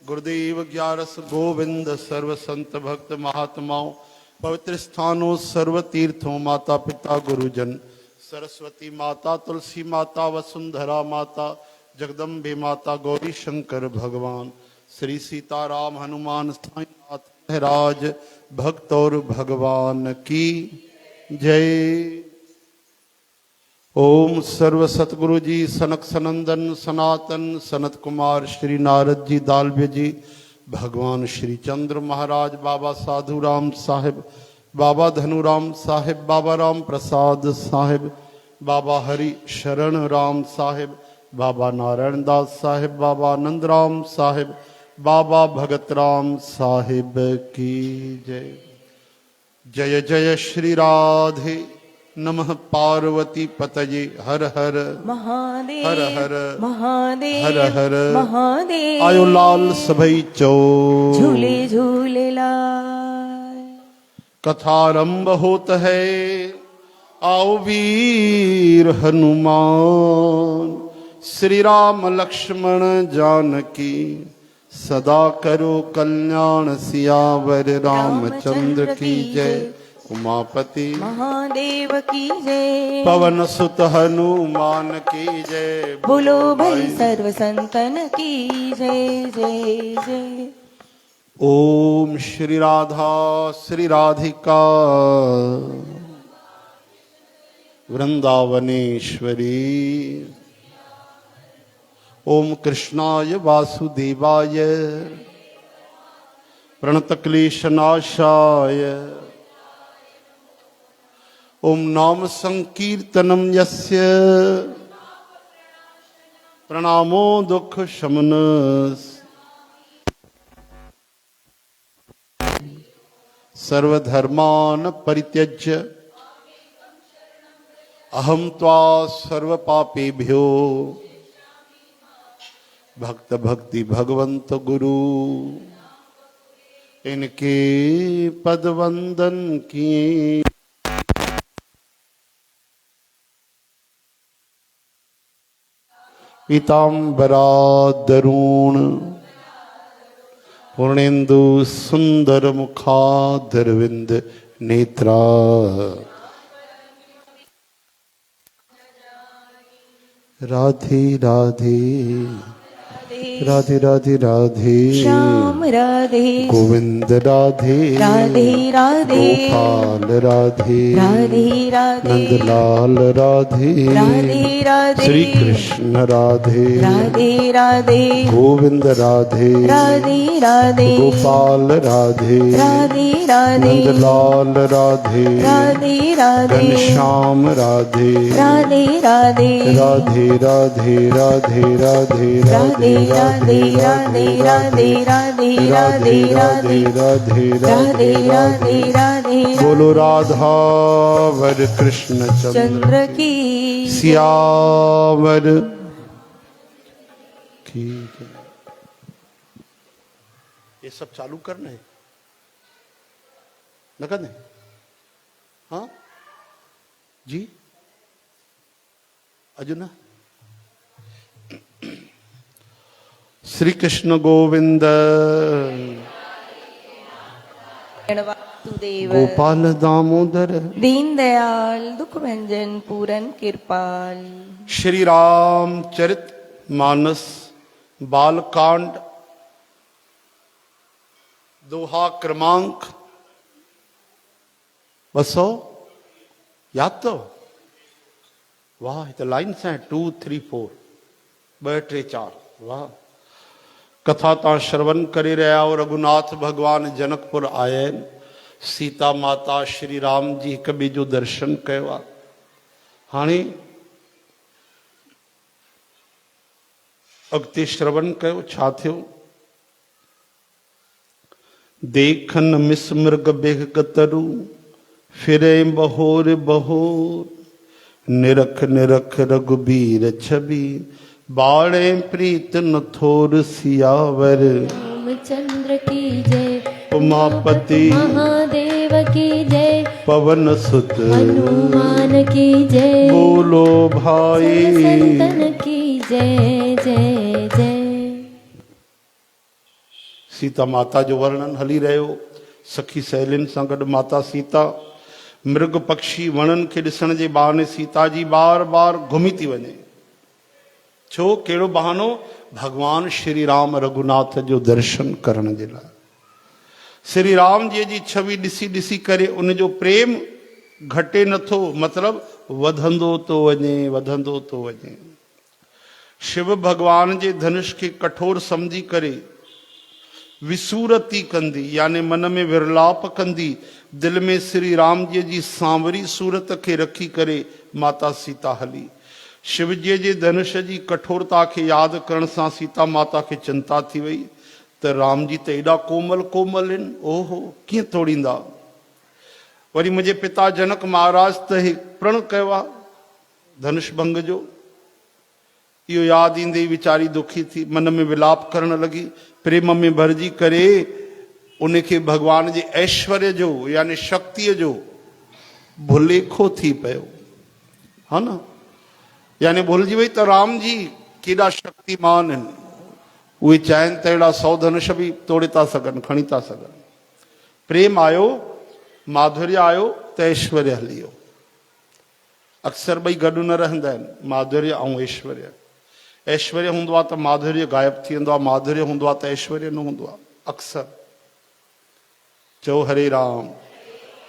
गुरुदेव ग्यारस गोविंद सर्व संत भक्त महात्माओं पवित्र स्थानों सर्व तीर्थों माता पिता गुरुजन सरस्वती माता तुलसी माता वसुंधरा माता जगदम्बे माता गौरी शंकर भगवान श्री सीताराम हनुमान साईं नाथ महाराज भक्त और भगवान की जय। ओम सर्व सतगुरु जी सनक सनंदन सनातन सनत कुमार श्री नारद जी दालव्य जी भगवान श्री चंद्र महाराज बाबा साधु राम साहिब बाबा धनुराम साहिब बाबा राम प्रसाद साहिब बाबा हरि शरण राम साहिब बाबा नारायण दास साहिब बाबा आनंद राम साहिब बाबा भगत राम साहिब की जय। जय जय श्री राधे नमः पार्वती पतये हर हर महादेव हर हर महादेव हर हर महादेव आयो लाल सभई चो झूले झूले लाल। कथारंभ होत है आओ वीर हनुमान श्री राम लक्ष्मण जानकी सदा करो कल्याण सियावर रामचंद्र की जय। उमापति महादेव की जय। पवन सुत हनुमान की जय। बोलो भाई सर्व संतन की जय जय जय। ओम श्री राधा श्री राधिका वृंदावनेश्वरी ओम कृष्णाय वासुदेवाय प्रणतक्लेशनाशाय ओम नाम संकीर्तनम यस्य प्रणामो दुख शमनस् सर्वधर्मान परित्यज्य अहम त्वा सर्व पापेभ्यो भक्त भक्ति भगवंत गुरु इनके पद वंदन किए। पीताम्बरादरुण पूर्णेन्दु सुंदर मुखादरविंद नेत्रा राधे राधे राधे राधे राधे श्याम राधे गोविंद राधे राधे राधे गोपाल राधे राधे राधे नंदलाल राधे राधे राधे श्री कृष्ण राधे राधे राधे गोविंद राधे राधे राधे गोपाल राधे राधे राधे नंदलाल राधे राधे राधे घनश्याम राधे राधे राधे राधे राधे राधे राधे राधे राधे राधे राधे राधे राधे राधे राधे राधे राधे राधे बोलो राधा वर कृष्ण चंद्र चंद्र की सियावर की। ये सब चालू करना है न करना है? हाँ जी अर्जुन श्री कृष्ण गोविंद गोपाल दामोदर दीन दयाल दुख भंजन पूरन कृपाल। श्री राम चरित मानस बालकांड दोहा क्रमांक 200 याद तो वाह इतने लाइन्स हैं 2 3 4 2 3 4 वाह। कथा ता श्रवण करी रहा और रघुनाथ भगवान जनकपुर आए सीता माता श्री राम जी कभी जो दर्शन कया हाणे अगते श्रवण कयो छा थियो देखन मिस मृग बेग कतरु फिरे बहोर बहोर निरख निरख रघुबीर छवि बाणे प्रीत नथोर सियावर रामचंद्र की जय। उमापति महादेव की जय। पवन सुत हनुमान की जय। बोलो भाई संतन की जय जय जय। सीता माता जो वर्णन हली रहियो। सखी सहेलियुनि सां गॾु माता सीता मृग पक्षी वणनि खे ॾिसण जे बहाने सीता जी बार बार घुमी थी वञे। छो? कहिड़ो बहानो? भगवान श्री राम रघुनाथ जो दर्शन करण जे लाइ। श्री राम जी जी छवि ॾिसी ॾिसी करे उनजो प्रेम घटे नथो, मतिलबु वधंदो थो वञे, वधंदो थो वञे। शिव भगवान जे धनुष खे कठोर समझी करे विसूरती कंदी, यानी मन में विरलाप कंदी, दिल में श्री राम जी सांवरी सूरत खे रखी करे माता सीता हली। शिव जी जे धनुष जी कठोरता खे यादि करण सां सीता माता खे चिंता थी वई त राम जी त एॾा कोमल कोमल आहिनि, ओहो कीअं तोड़ींदा। वरी मुंहिंजे पिता जनक महाराज त हिकु प्रण कयो आहे धनुष भंग जो। इहो यादि ईंदे ई वीचारी दुखी थी, मन में विलाप करण लॻी, प्रेम में भरिजी करे उनखे भगवान जे ऐश्वर्य जो यानी शक्तिअ जो भुलेखो थी पियो, हा न। यानी भुलिजी वई त राम जी केॾा शक्तिमान आहिनि। उहे चाहिनि त अहिड़ा 100 धनुष बि तोड़े था सघनि, खणी था सघनि। प्रेम आयो, माधुर्य आयो त ऐश्वर्य हली वियो। अक्सर ॿई गॾु न रहंदा आहिनि, माधुर्य ऐं ऐश्वर्य। ऐश्वर्य हूंदो आहे त माधुर्य गायब थी वेंदो आहे, माधुर्य हूंदो आहे त ऐश्वर्य न हूंदो आहे अक्सर। चओ हरे राम।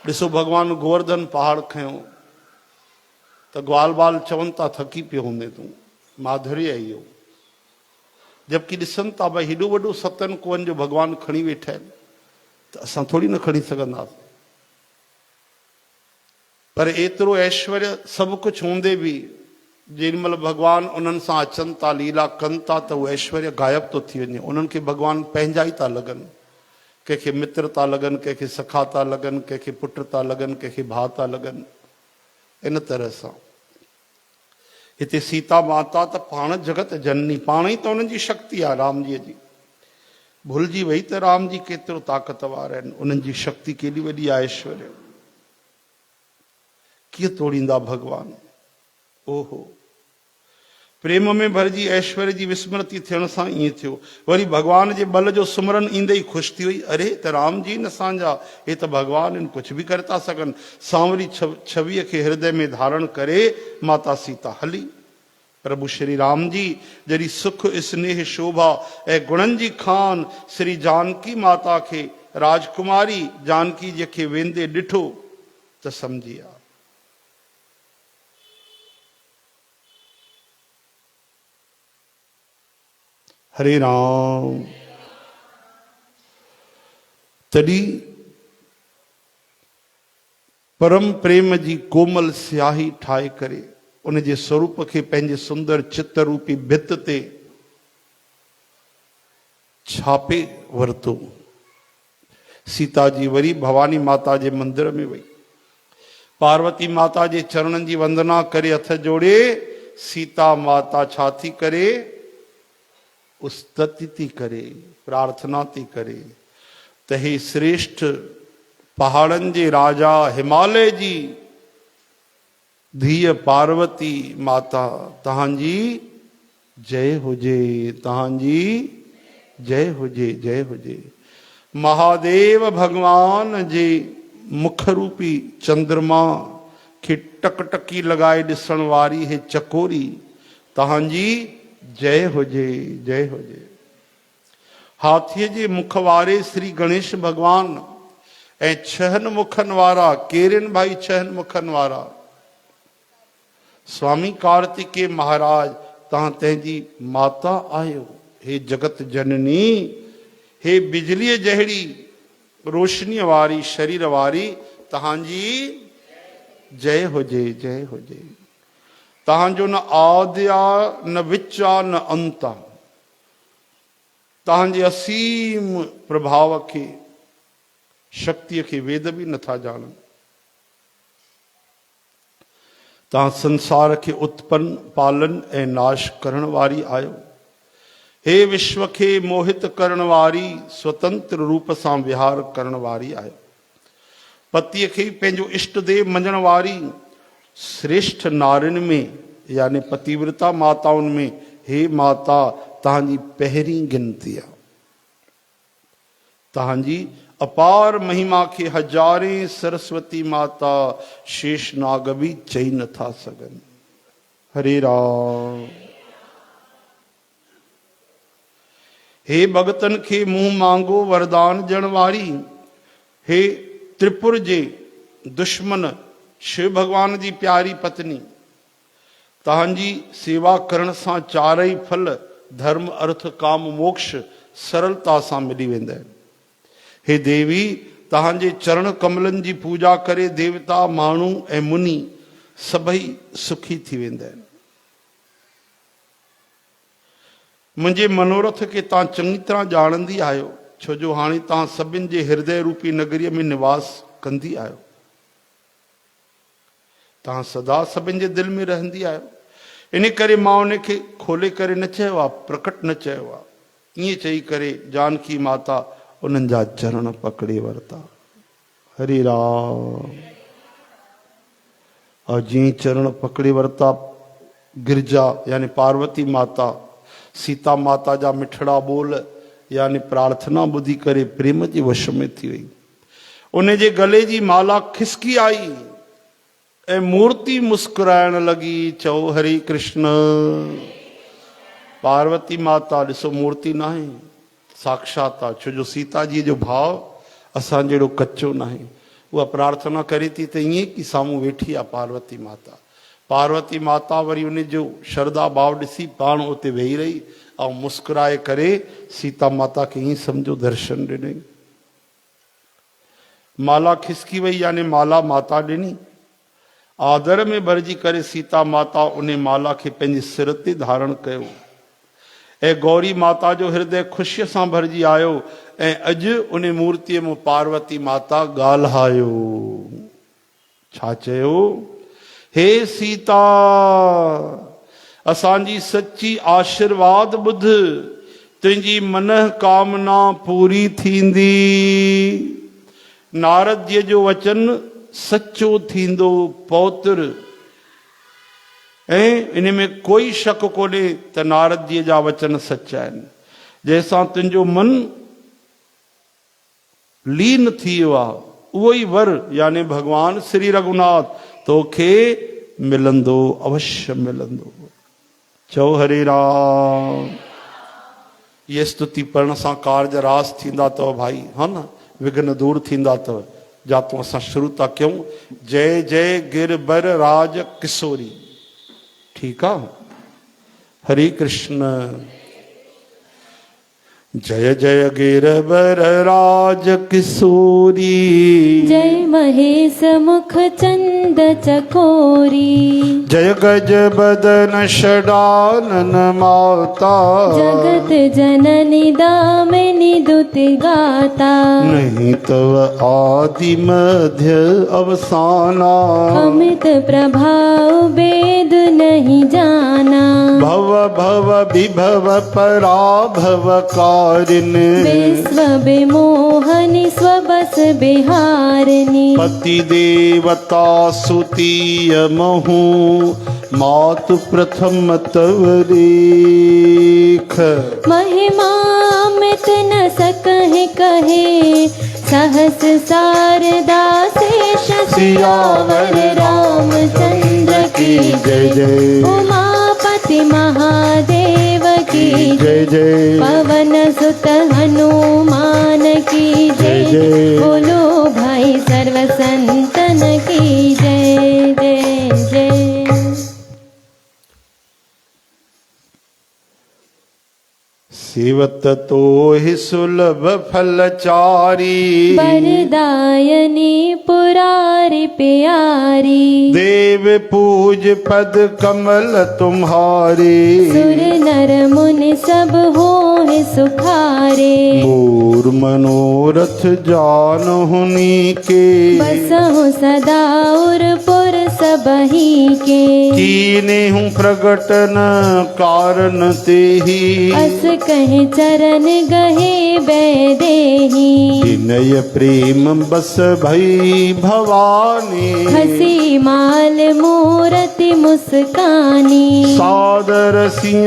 ॾिसो भगवान गोवर्धन पहाड़ खयो त ग्वाल बाल चवनि था थकी पियो हूंदे तूं, माधुर्य आहे इहो। जबकि ॾिसनि था भई हेॾो वॾो सतन कुअनि जो भगवान खणी वेठा आहिनि त असां थोरी न खणी सघंदासीं। पर एतिरो ऐश्वर्य सभु कुझु हूंदे बि जेॾीमहिल भगवान उन्हनि सां अचनि था, लीला कनि था, त उहो ऐश्वर्य गायब थो थी वञे। उन्हनि खे भगवान पंहिंजा ई था लॻनि। कंहिंखे मित्र था लॻनि, कंहिंखे सखा था लॻनि, कंहिंखे पुट था लॻनि, कंहिंखे भाउ था लॻनि। इन तरह सां हिते सीता माता त पाण जगत जननी, पाण ई त उन्हनि जी शक्ति आहे राम जी जी। भुलिजी वई त राम जी केतिरो ताक़तवार आहिनि, उन्हनि जी शक्ति केॾी वॾी आहे, ऐश्वर्य कीअं तोड़ींदा भगवान। ओहो, प्रेम में भरिजी ऐश्वर्य जी विस्मृति थियण सां ईअं थियो। वरी भगवान जे बल जो सुमरन ईंदे ई ख़ुशि थी वई। अरे त राम जी न असांजा, हे त भगवान आहिनि, कुझु बि करे था सघनि। सांवरी छवीअ खे हृदय में धारण करे माता सीता हली। प्रभु श्री राम जी जॾहिं सुख स्नेह शोभा ऐं गुणनि जी खान श्री जानकी माता खे, राजकुमारी जानकी जी खे वेंदे ॾिठो त सम्झी विया। हरे राम। तॾहिं परम प्रेम जी कोमल स्याही ठाहे करे उन जे स्वरूप खे पंहिंजे सुंदर चित रूपी भित ते छापे वरितो। सीता जी वरी भवानी माता जे मंदिर में वई, पार्वती माता जे चरणनि जी वंदना करे हथ जोड़े सीता माता छा थी करे, स्तुति थी करे, प्रार्थना थी करे त हे श्रेष्ठ पहाड़नि जे राजा हिमालय जी धीअ पार्वती माता, तव्हांजी जय हुजे, तव्हांजी जय हुजे, जय हुजे। महादेव भगवान जे मुख रूपी चंद्रमा खे टकटकी लगाए ॾिसण वारी हे चकोरी, तव्हांजी जय हुजे, जय हुजे। हाथीअ जे मुख वारे श्री गणेश भगवान ऐं 6 मुखनि वारा, केरनि भाई 6 मुखनि वारा स्वामी कार्तिकेय महाराज, तव्हां तंहिंजी माता आहियो। हे जगत जननी, हे बिजलीअ जहिड़ी रोशनीअ वारी शरीर वारी, तव्हांजी जय हुजे, जय हुजे। तव्हांजो न आदि आहे, न विच आहे, न अंत आहे। तव्हांजे असीम प्रभाव खे, शक्तिअ खे वेद बि नथा ॼाणनि। तव्हां संसार खे उत्पन्न पालन ऐं नाश करण वारी आहियो। हे विश्व खे मोहित करण वारी, स्वतंत्र रूप सां विहार करण वारी आहियो। पतीअ खे पंहिंजो इष्ट देव मञण वारी श्रेष्ठ नारियुनि में यानी पतिव्रता माताउनि में हे माता तव्हांजी पहिरीं गिनती आहे। तहां जी अपार महिमा के हजारे सरस्वती माता शेष नाग भी चई नथा सघन। हरे राम। हे भगतन के मुंह मांगो वरदान जण वारी, हे त्रिपुर जे दुश्मन शिव भगवान जी प्यारी पत्नी, तहांजी सेवा करण सां चारई फल धर्म अर्थ काम मोक्ष सरलता सां मिली वेंदा आहिनि। हे देवी, तहांजे चरण कमलनि जी पूजा करे देवता माण्हू ऐं मुनि सभई सुखी थी वेंदा आहिनि। मुंहिंजे मनोरथ खे तव्हां चङी तरह ॼाणंदी आहियो, छो जो हाणे तव्हां सभिनि जे हृदय रूपी नगरीअ में निवास कंदी आहियो। तव्हां सदा सभिनि जे दिलि में रहंदी आहियो। इन करे मां उनखे खोले करे न चयो आहे, प्रकट न चयो आहे। ईअं चई करे जानकी माता उन्हनि जा चरण पकड़े वरिता। हरे राम। और जीअं चरण पकड़े वरिता, गिरजा यानी पार्वती माता सीता माता जा मिठड़ा बोल यानी प्रार्थना ॿुधी करे प्रेम जे वश में थी वई। उन जे गले जी माला खिसकी आई ऐं मूर्ति मुस्कुराइण लगी, चओ हरे कृष्ण। पार्वती माता ॾिसो मूर्ति न आहे, साक्षात आहे, छो जो सीता जी जो भाव असां जहिड़ो कच्चो न आहे। उहा प्रार्थना करे थी त ईअं की साम्हूं वेठी आहे पार्वती माता। पार्वती माता वरी उन जो श्रद्धा भाव ॾिसी पाण उते वेही रही ऐं मुस्कुराए करे सीता माता खे ईअं सम्झो दर्शन ॾिनई। माला खिसकी वई यानी माला माता ॾिनी। आदर में भरिजी करे सीता माता उन माला खे पंहिंजे सिर ते धारण कयो ऐं गौरी माता जो हृदय ख़ुशीअ सां भरिजी आयो ऐं अॼु उन मूर्तिअ में पार्वती माता ॻाल्हायो। छा चयो? हे सीता, असांजी सच्ची आशीर्वाद ॿुध, तुंहिंजी मन कामना पूरी थींदी। नारद जी जो वचन सच्चो थींदो पौत्र। ऐं इन में कोई शक कोन्हे त नारद जी जा वचन सच आहिनि। जंहिंसां तुंहिंजो मन लीन थी वियो आहे, उहो ई वर यानी भगवान श्री रघुनाथ तोखे मिलंदो, अवश्य मिलंदो। चओ हरे राम। ये स्तुति पढ़ण सां कार्य रास थींदा अथव भाई, हा न, विघ्न दूर थींदा अथव। जातों असां शुरू था कयूं, जय जय गिरबर राज किशोरी। ठीक है, हरे कृष्ण। जय जय गिरबर राज किशोरी, जय महेश मुख चंद चकोरी, जय गज बदन षडानन माता, जगत जननी दामिनी दुत गाता, नहीं तव आदि मध्य अवसाना, अमित प्रभाव वेद नहीं जाना, भव भव विभव पराभव कारिण, विश्व विमोहनि स्वबस बिहारिणी, पति देवता सुतीय महु, मातु प्रथम तवरेख, महिमा अमित न सकहि कहे, सहस शारदा शेष सियावर रामचंद्र की जय जय, उमापति महादेव की जय जय, पवन सुत हनुमान की जय जय, बोलो भाई सर्व संतन की जय जय जय। सेवत तो ही सुलभ फलचारी, वरदायनी पुरारी प्यारी, देव पूज पद कमल तुम्हारी, सुर नर मुनि सब हों सुखारे, मोर मनोरथ जानहुनी के, बसहु सदा उरपुर सबही के, कीने हूँ प्रगटन कारण ते ही, अस कहे चरण गहे बैदेही, विनय प्रेम बस भई भवानी, हसी माल मूरति मुस्कानी, सादर सिंह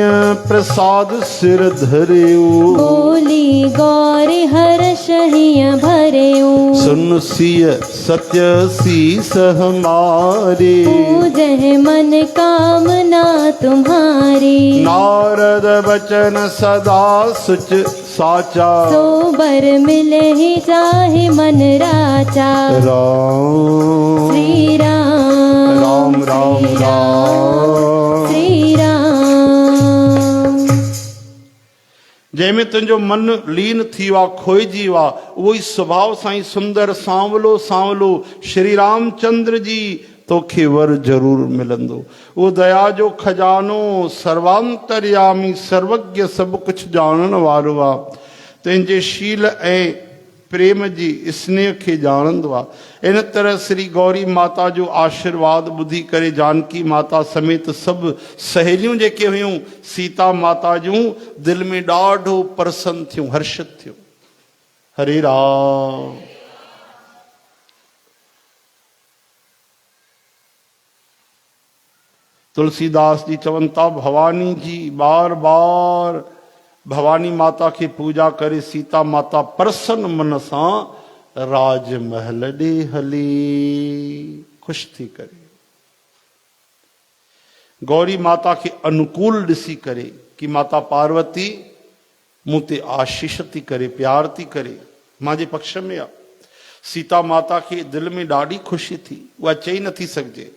प्रसाद सिर धरियो, बोली गौर हर्ष ही हिय भरेऊं। सुन सिय सत्य शीस हमारे, पूजह मन कामना तुम्हारी। नारद बचन सदा सुच साचा, सोबर मिले ही जाहि मन राचा। राम श्री राम राम राम राम। श्री राम। जंहिंमें तुंहिंजो मन लीन थी वा खोइजी वा, उहो ई स्वभाव सां ई सुंदर सांवलो सांवलो श्री रामचंद्र जी तोखे वर जरूर मिलंदो। वो दया जो खजानो सर्वांतर्यामी सर्वज्ञ सब कुछ जानण वारो आहे। तुंहिंजे शील ऐं प्रेम जी स्नेह खे ॼाणंदो आहे। इन तरह श्री गौरी माता जो आशीर्वाद ॿुधी करे जानकी माता समेत सभु सहेलियूं जेके हुयूं सीता माता जूं दिलि में ॾाढो प्रसन्न थियूं, हर्षित थियूं। हरे राम। तुलसीदास जी चवनि था, भवानी जी बार बार भवानी माता की पूजा करे सीता माता प्रसन्न मन सां राजमहल ॾे हली, खुश थी करे। गौरी माता के अनुकूल ॾिसी करे कि माता पार्वती मूं ते आशीष थी करे, प्यार थी करे, मुंहिंजे पक्ष में आहे। सीता माता के दिल में ॾाढी ख़ुशी थी, उहा चई नथी सघिजे,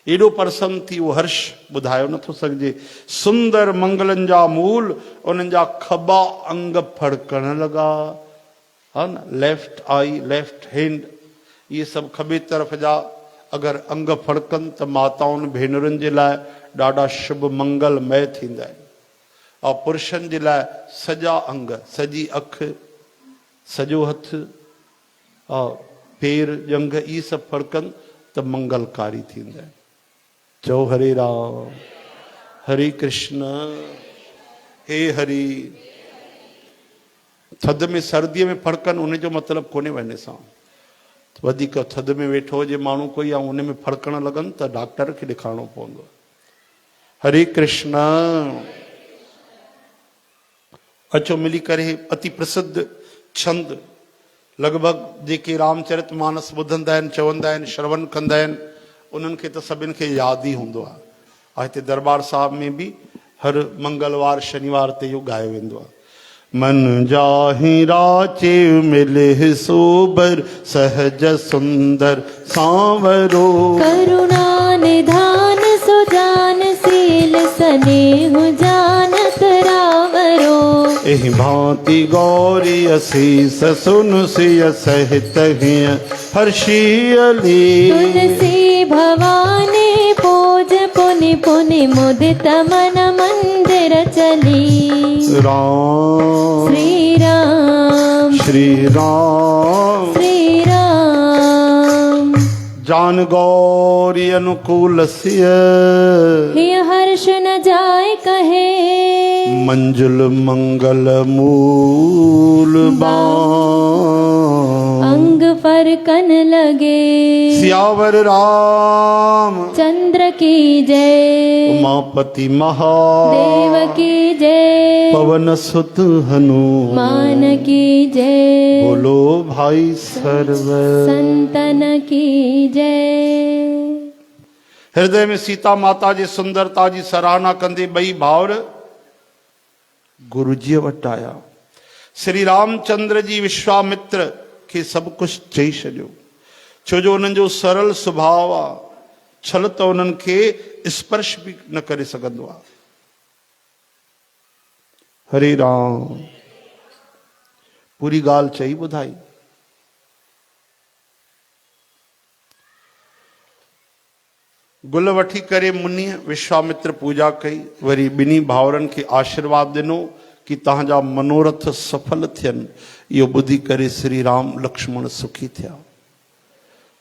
एॾो प्रसन्न थी, वो हर्ष ॿुधायो नथो सघिजे। सुंदर मंगलनि जा मूल, उन्हनि जा खॿा अंग फड़कण लॻा, हा न, लेफ्ट आई लेफ्ट हैंड, इहे सभु खॿे तरफ़ जा अगरि अंग फड़कनि त माताउनि भेनरुनि जे लाइ ॾाढा शुभ मंगलमय थींदा आहिनि। ऐं पुरुषनि जे लाइ सॼा अंग, सॼी अखि, सॼो हथु, पेर, जंग, इहे सभु फड़कनि त मंगलकारी थींदा आहिनि। चओ हरे राम, हरे कृष्ण, हे हरि। थधि में सर्दीअ में फड़कनि उनजो मतिलबु कोन्हे वञे सां। वधीक थधि में वेठो हुजे माण्हू कोई, ऐं उन में फड़कण लॻनि त डॉक्टर खे ॾेखारिणो पवंदो। हरे कृष्ण। अचो मिली करे अति प्रसिद्ध छंद लॻभॻि जेके रामचरित मानस ॿुधंदा आहिनि, चवंदा आहिनि, श्रवण कंदा आहिनि, उन्हनि खे त सभिनि खे यादि ई हूंदो आहे। हिते दरबार साहिब में बि हर मंगलवार शनिवार ते इहो ॻायो वेंदो आहे। मन जाहि राचे मिले सोबर, सहज सुंदर सांवरो, करुणा निधान सुजान शील स्नेह जानत रावरो। एहि भांति गौरी असीस सुन सिय सहित हिय हर्षियली। तुलसी भवानी पूज पुनि पुनि मुदित मन मंदिर चली। राम श्री राम श्री राम श्री राम। जान गौरी अनुकूल सिय, हिय हर्ष न जाय कहे। मंजुल मंगल मूल बाण, अंग फरकन लगे। सियावर राम चंद्र की जय, उमापति महादेव देव की जय, पवन सुत हनुमान की जय, बोलो भाई सर्व संतन की जय। हृदय में सीता माता जी सुंदरता जी सराहना कंदे ॿई भाउर गुरुजी वटि आया। श्री रामचंद्र जी विश्वामित्र खे सभु कुझु चई छॾियो, छो जो उन्हनि जो सरल स्वभाव आहे, छल त उन्हनि खे स्पर्श बि न करे सघंदो आहे। हरे राम। पूरी ॻाल्हि चई ॿुधाई। गुल वठी करे मुनि विश्वामित्र पूजा कई, वरी ॿिन्ही भाउरनि खे आशीर्वाद ॾिनो कि तव्हांजा मनोरथ सफल थियनि। इहो ॿुधी करे श्री राम लक्ष्मण सुखी थिया।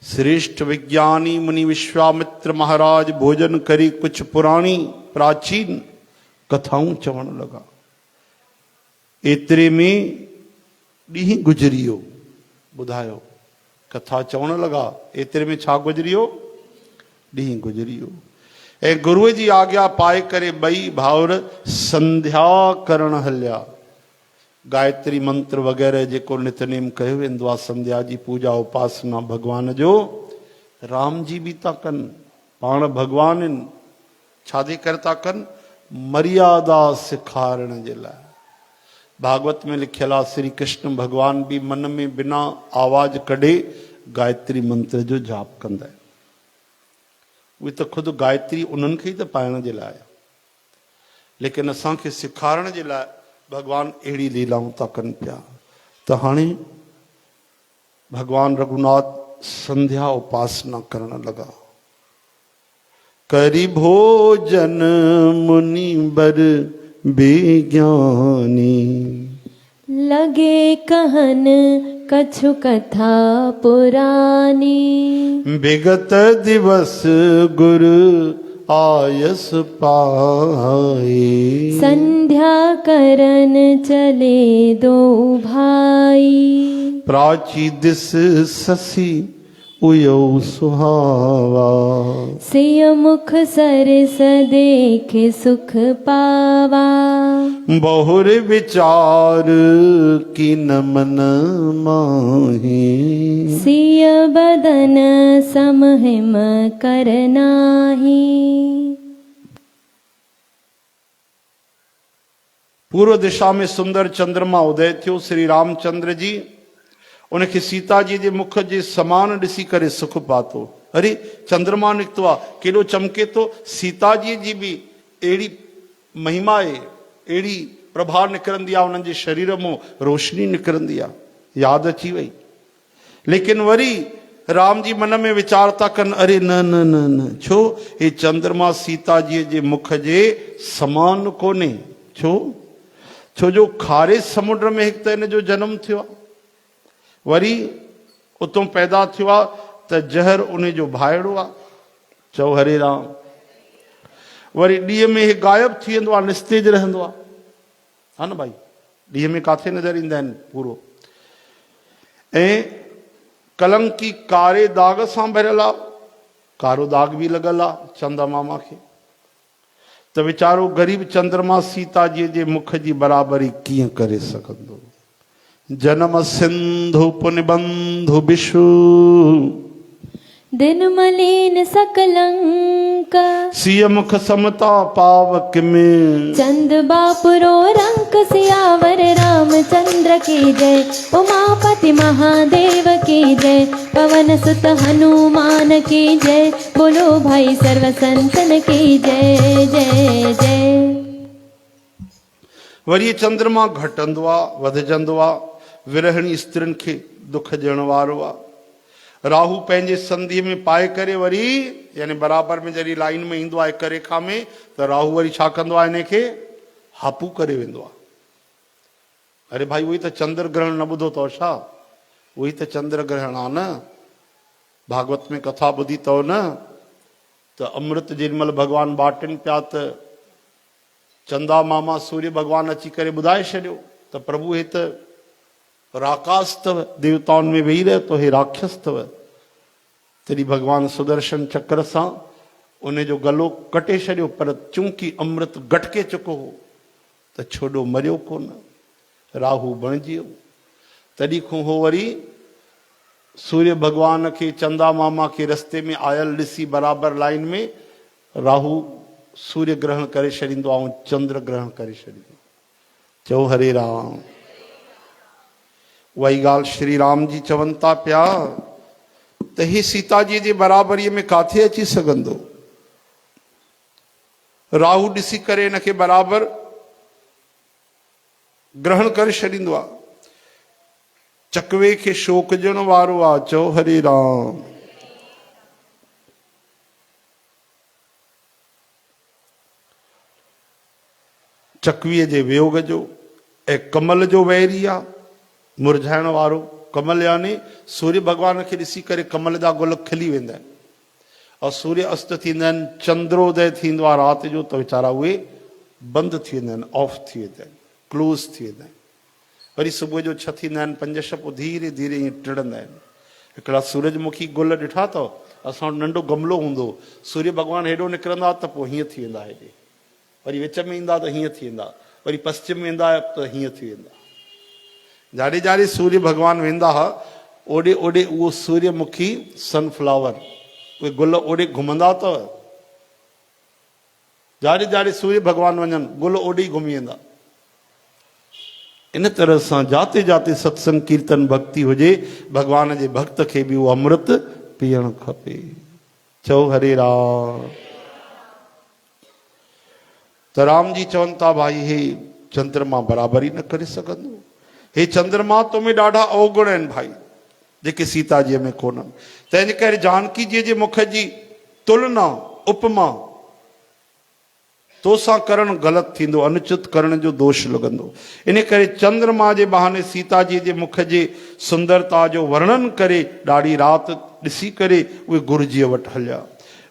श्रेष्ठ विज्ञानी मुनि विश्वामित्र महाराज भोजन करे कुछ पुराणी प्राचीन कथाऊं चवण लॻा। एतिरे में ॾींहुं गुज़री वियो। ॿुधायो, कथा चवण लॻा, एतिरे में छा गुज़री वियो? ॾींहुं गुज़री वियो। ऐं गुरुअ जी आज्ञा पाए करे ॿई भाउर संध्या करण हलिया। गायत्री मंत्र वग़ैरह जेको नितनेम कयो वेंदो आहे, संध्या जी पूजा उपासना भगवान जो, राम जी भी था कनि, पाण भगवान आहिनि। छाजे करे था कनि? मर्यादा सेखारण जे लाइ। भागवत में लिखियल आहे श्री कृष्ण भगवान भी मन में बिना आवाज कढे गायत्री मंत्र जो जाप कंदा आहिनि। उहे त खुद गायत्री उन्हनि खे ई त पाइण जे लाइ, लेकिन असांखे सेखारण जे लाइ भगवान अहिड़ी लीलाऊं था कनि पिया। त हाणे भगवान रघुनाथ संध्या उपासना करण लगा। करी भोजन मुनि बर बेज्ञानी, लगे कहन कछु कथा पुरानी। विगत दिवस गुरु आयस पाए, संध्या करन चले दो भाई। प्राची दिस ससी उयो सुहावा, सिय मुख सरस देखे सुख पावा। बहुर विचार की नमन माही, सिय बदन समहिम करनाही। पूर्व दिशा में सुंदर चंद्रमा उदय थियो। श्री रामचंद्र जी उनखे सीता जी जे मुख जे समान ॾिसी करे सुख पातो। अरे चंद्रमा निकितो आहे, केॾो चमके थो। सीता जी भी अहिड़ी महिमा आहे, अहिड़ी प्रभा निकिरंदी आहे, उन्हनि जे शरीर मां रोशनी निकिरंदी आहे, यादि अची वई। लेकिन वरी राम जी मन में वीचार था कनि, अरे न न न न, छो हे चंद्रमा सीता जी जे मुख जे समान कोन्हे। छो? छो जो खारे समुंड में हिकु त हिन जो जनम थियो आहे, वरी उतों पैदा थियो आहे त जहर उन जो भाइड़ो आहे। चओ हरे राम। वरी ॾींहं में हे गायब थी वेंदो आहे, निस्तेज रहंदो आहे, हा न भाई? ॾींहं में काथे नज़र ईंदा आहिनि पूरो। ऐं कलंकी कारे दाग सां भरियल आहे, कारो दाग भी लॻल आहे चंदा मामा खे। त वीचारो ग़रीब चंद्रमा सीता जी जे मुख जी बराबरी कीअं करे सघंदो? जन्म सिंधु पुन बंधु विषु, दिन मलिन सकलंक। सिय मुख समता पावक में, चंद बापुरो रंक। सियावर रामचंद्र की जय, उमापति महादेव की जय, पवन सुत हनुमान की जय, बोलो भाई सर्व संतन की जय जय जय। वरी चंद्रमा घटंदो आहे, वधजंदो आहे, विरहणी स्त्रियुनि खे दुख ॾियण वारो आहे। राहु पंहिंजे संधि में पाए करे वरी, यानी बराबर में जॾहिं लाइन में ईंदो आहे हिक रेखा में, त राहु वरी छा कंदो आहे, हिन खे हापू करे वेंदो आहे। अरे भाई उही त चंद्र ग्रहण न ॿुधो अथव छा? उही त चंद्र ग्रहण आहे न। भागवत में कथा ॿुधी अथव न, त अमृत जेॾीमहिल भगवान बाटनि पिया त चंदा मामा सूर्य भगवान अची करे ॿुधाए छॾियो त प्रभु हे त राकास अथव, देवताउनि में वेही रहियो तो हे राक्षस अथव। तॾहिं भगवान सुदर्शन चक्र सां उन जो गलो कटे छॾियो, पर चूंकि अमृत गटके चुको हो त छोॾो मरियो कोन, राहु बणिजी वियो। तॾहिं खां हो वरी सूर्य भगवान खे चंदा मामा खे रस्ते में आयल ॾिसी बराबर लाइन में राहु सूर्य ग्रहण करे छॾींदो आहे ऐं चंद्र ग्रहण करे छॾींदो। चओ हरे राम। वही ॻाल्हि श्री राम जी चवनि था पिया त ही सीता जी जे बराबरीअ में काथे अची सघंदो? राहु ॾिसी करे हिनखे बराबर ग्रहण करे छॾींदो आहे। चकवे खे शोक ॾियण वारो आहे। चओ हरे राम। चकवीअ जे वियोग जो ऐं कमल जो वैरी आहे, मुरझाइण वारो कमल, यानी सूर्य भगवान खे ॾिसी करे कमल जा गुल खिली वेंदा आहिनि। और सूर्य अस्त थींदा आहिनि, चंद्रोदय थींदो आहे राति जो, त वीचारा उहे बंदि थी वेंदा आहिनि, ऑफ थी वेंदा आहिनि, क्लोज़ थी वेंदा आहिनि। वरी सुबुह जो 6 थींदा आहिनि, 5-6 पोइ धीरे धीरे ईअं टिड़ंदा आहिनि। हिकिड़ा सूरजमुखी गुल ॾिठा अथव? असां वटि नंढो गमलो हूंदो, सूर्य भगवान हेॾो निकिरंदा त पोइ हीअं थी वेंदा हेॾे, वरी विच में ईंदा त हीअं थी वेंदा, वरी पश्चिम में ईंदा त हीअं थी वेंदा। जाॾे जाॾे सूर्य भगवान वेंदा हुआ ओॾे ओॾे उहो सूर्यमुखी सनफ्लावर उहे गुल ओॾे घुमंदा अथव। जाॾे जाॾे सूर्य भगवान वञनि गुल ओॾे ई घुमी वेंदा। इन तरह सां जाते जाते सत्संग कीर्तन भक्ति हुजे भगवान जे भक्त खे बि उहो अमृत पीअणु खपे। चओ हरे राम। त राम जी चवनि था भाई हे चंद्रमा बराबरी न करे सघंदो, हे चंद्रमा तो में ॾाढा अवगुण आहिनि भाई जेके सीता जीअ में कोन्हनि। तंहिंजे करे जानकी जीअ जे मुख जी तुलना उपमा तोसां करणु ग़लति थींदो, अनुचित करण जो दोष लॻंदो। इन करे चंद्रमा जे बहाने सीता जी जे मुख जे सुंदरता जो वर्णन करे ॾाढी राति ॾिसी करे उहे गुरुजीअ वटि हलिया।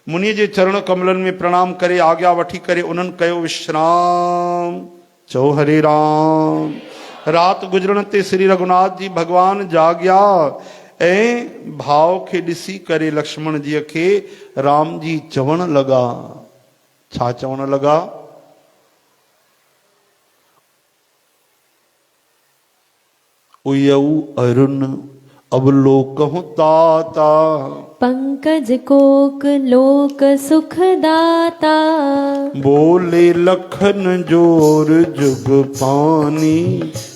मुनीअ जे चरण कमलनि में प्रणाम करे आज्ञा वठी करे उन्हनि कयो विश्राम। चओ हरे राम। राति गुजरण ते श्री रघुनाथ जी भगवान जाॻिया ऐं भाव खे ॾिसी करे लक्ष्मण जीअ खे राम जी चवण लॻा। छा चवण लॻा? उयऊ अरुण अवलोकहु ताता, पंकज कोक लोक सुखदाता। बोले लखन जोर जुग पानी,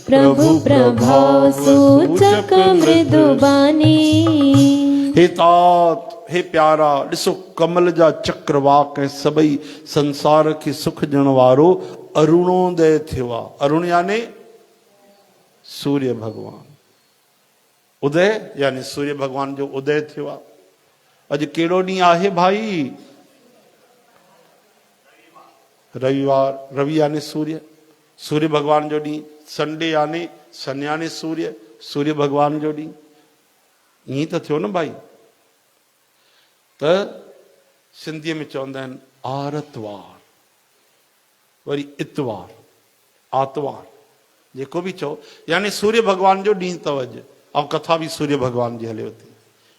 प्रभु प्रभाव सूचक मृदुबानी। हे तात हे प्यारा ॾिसो कमल जा चक्रवाक ऐं सभई संसार खे सुख ॾियण वारो अरुणोदय थियो आहे। अरुण यानी सूर्य भगवान, उदय यानी सूर्य भगवान जो उदय थियो आहे। अॼु कहिड़ो ॾींहुं आहे भाई? रविवार। रवि यानी सूर्य, सूर्य भगवान जो ॾींहुं। संडे यानी सन यानी सूर्य, सूर्य भगवान जो ॾींहुं। ईअं त थियो न भाई। त सिंधीअ में चवंदा आहिनि आरतवार, वरी इतवार, आतवार, जेको बि चओ यानी सूर्य भगवान जो ॾींहुं अथव अॼु। ऐं कथा बि सूर्य भगवान जी हले थी।